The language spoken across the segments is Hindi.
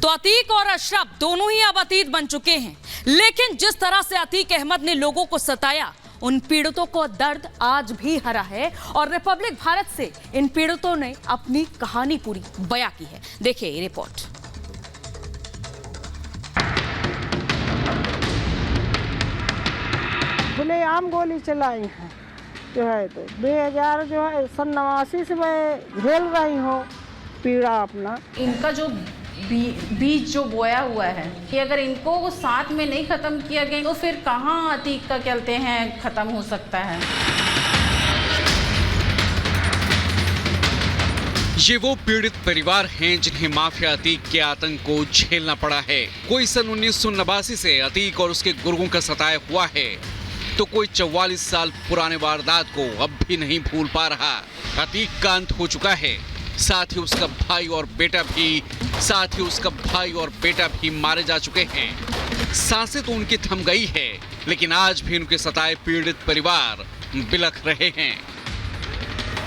तो अतीक और अशरफ दोनों ही अब अतीत बन चुके हैं, लेकिन जिस तरह से अतीक अहमद ने लोगों को सताया, उन पीड़ितों को दर्द आज भी हरा है और रिपब्लिक भारत से इन पीड़ितों ने अपनी कहानी पूरी बयां की है। देखिए ये रिपोर्ट। खुलेआम गोली चलाई है जो है, तो 2000 जो है सन 89 से मैं झेल रही हूँ पीड़ा अपना। इनका जो बीज जो बोया हुआ है कि अगर इनको साथ में नहीं खत्म किया गया तो फिर कहाँ अतीक का कहते हैं खत्म हो सकता है। ये वो पीड़ित परिवार हैं जिन्हें माफिया अतीक के आतंक को झेलना पड़ा है। कोई सन 1989 से अतीक और उसके गुर्गों का सताया हुआ है, तो कोई 44 साल पुराने वारदात को अब भी नहीं भूल पा रहा। अतीक का अंत हो चुका है, साथ ही उसका भाई और बेटा भी मारे जा चुके हैं। सांसें तो उनकी थम गई है, लेकिन आज भी उनके सताए पीड़ित परिवार बिलख रहे हैं।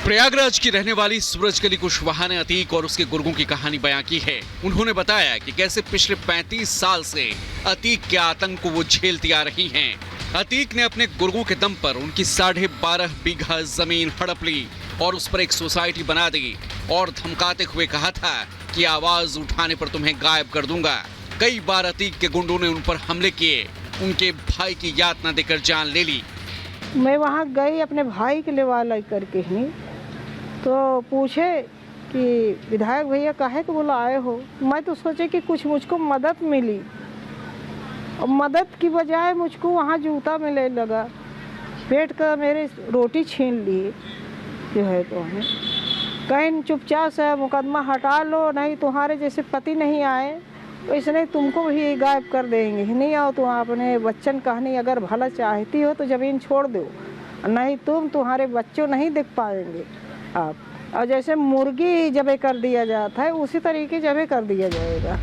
प्रयागराज की रहने वाली सूरजकली कुशवाहा ने अतीक और उसके गुर्गों की कहानी बयां की है। उन्होंने बताया कि कैसे पिछले 35 साल से अतीक के आतंक को वो झेलती आ रही हैं। अतीक ने अपने गुर्गों के दम पर उनकी 12.5 बीघा जमीन हड़प ली और उस पर एक सोसाइटी बना दी और धमकाते हुए कहा था कि आवाज उठाने पर तुम्हें गायब कर दूंगा। कई बार अतीक के गुंडों ने उन पर हमले किए, उनके भाई की यातना देकर जान ले ली। मैं वहाँ गई अपने भाई के लिए करके ही, तो पूछे कि विधायक भैया काहे तो बोला आए हो। मैं तो सोचे कि कुछ मुझको मदद मिली, और मदद की बजाय मुझको वहाँ जूता मिलने लगा। पेट का मेरे रोटी छीन लिए जो है, तो हमें कहीं चुपचाप से मुकदमा हटा लो, नहीं तुम्हारे जैसे पति नहीं आए वैसे तुमको भी गायब कर देंगे। नहीं आओ तुम अपने बच्चन कहानी अगर भला चाहती हो तो ज़मीन छोड़ दो, नहीं तुम्हारे बच्चों नहीं देख पाएंगे आप। और जैसे मुर्गी जबे कर दिया जाता है उसी तरीके जबे कर दिया जाएगा।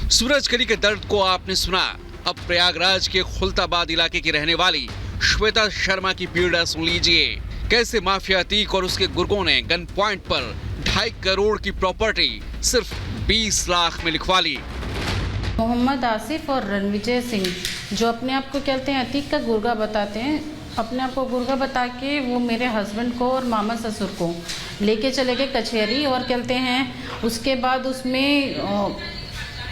सूरजकली के दर्द को आपने सुना। अब प्रयागराज के खुलताबाद इलाके की रहने वाली श्वेता शर्मा की पीड़ा सुन लीजिए। कैसे माफिया अतीक और उसके गुर्गों ने गन पॉइंट पर 2.5 करोड़ की प्रॉपर्टी सिर्फ 20 लाख में लिखवा ली। मोहम्मद आसिफ और रणविजय सिंह जो अपने आप को कहते हैं अतीक का गुर्गा बताते हैं, अपने आप को गुर्गा बता के वो मेरे हस्बैंड को और मामा ससुर को लेके चले गए कचहरी। और कहते हैं उसके बाद उसमें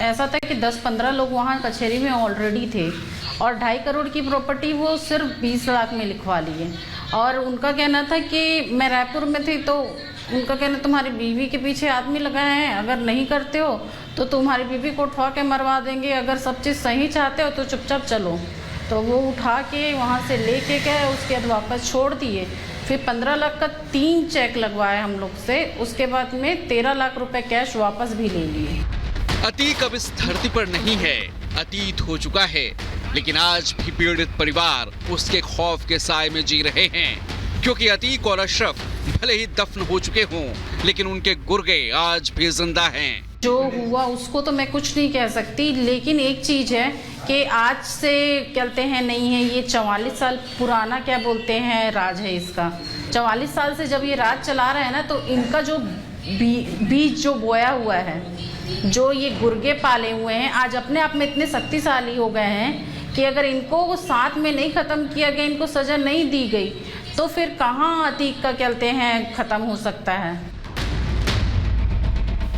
ऐसा था कि 10-15 लोग वहाँ कचहरी में ऑलरेडी थे और 2.5 करोड़ की प्रॉपर्टी वो सिर्फ 20 लाख में लिखवा लिए। और उनका कहना था कि मैं रायपुर में थी, तो उनका कहना तुम्हारी बीवी के पीछे आदमी लगाए हैं, अगर नहीं करते हो तो तुम्हारी बीवी को उठवा के मरवा देंगे, अगर सब चीज़ सही चाहते हो तो चुपचाप चलो। तो वो उठा के वहाँ से लेके गए, उसके बाद वापस छोड़ दिए। फिर 15 लाख का 3 चेक लगवाए हम लोग से, उसके बाद में 13 लाख रुपए कैश वापस भी ले लिए। अतीक अब इस धरती पर नहीं है, अतीत हो चुका है, लेकिन आज भी पीड़ित परिवार उसके खौफ के साए में जी रहे हैं। क्योंकि अतीक और अशरफ भले ही दफन हो चुके हों, लेकिन उनके गुर्गे आज भी जिंदा हैं। जो हुआ उसको तो मैं कुछ नहीं कह सकती, लेकिन एक चीज़ है कि आज से कहते हैं नहीं है, ये 44 साल पुराना क्या बोलते हैं राज है इसका। 44 साल से जब ये राज चला रहा है ना, तो इनका जो बीज जो बोया हुआ है, जो ये गुर्गे पाले हुए हैं, आज अपने आप में इतने शक्तिशाली हो गए हैं कि अगर इनको साथ में नहीं ख़त्म किया गया, इनको सज़ा नहीं दी गई, तो फिर कहाँ अतीक का कहते हैं ख़त्म हो सकता है।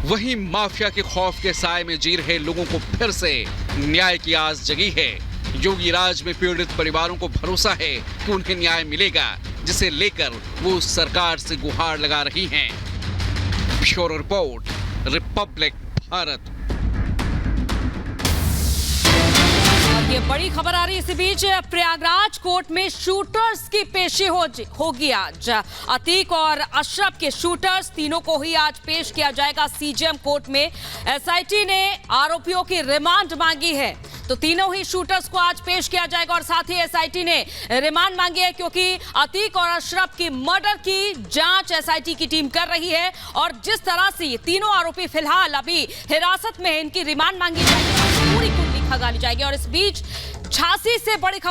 वहीं माफिया के खौफ के साए में जी रहे लोगों को फिर से न्याय की आस जगी है। योगी राज में पीड़ित परिवारों को भरोसा है कि उन्हें न्याय मिलेगा, जिसे लेकर वो सरकार से गुहार लगा रही हैं। Bureau report, Republic Bharat. ये बड़ी खबर आ रही है। इसी बीच प्रयागराज कोर्ट में शूटर्स की पेशी होगी आज। अतीक और अशरफ के शूटर्स तीनों को ही आज पेश किया जाएगा सीजेएम कोर्ट में। एसआईटी ने आरोपियों की रिमांड मांगी है, तो तीनों ही शूटर्स को आज पेश किया जाएगा। और साथ ही एसआईटी ने रिमांड मांगी है क्योंकि अतीक और अशरफ की मर्डर की जांच एसआईटी की टीम कर रही है। और जिस तरह से ये तीनों आरोपी फिलहाल अभी हिरासत में है, इनकी रिमांड मांगी जाएगी, पूरी कुंडली खंगाली जाएगी। और इस बीच झांसी से बड़ी खबर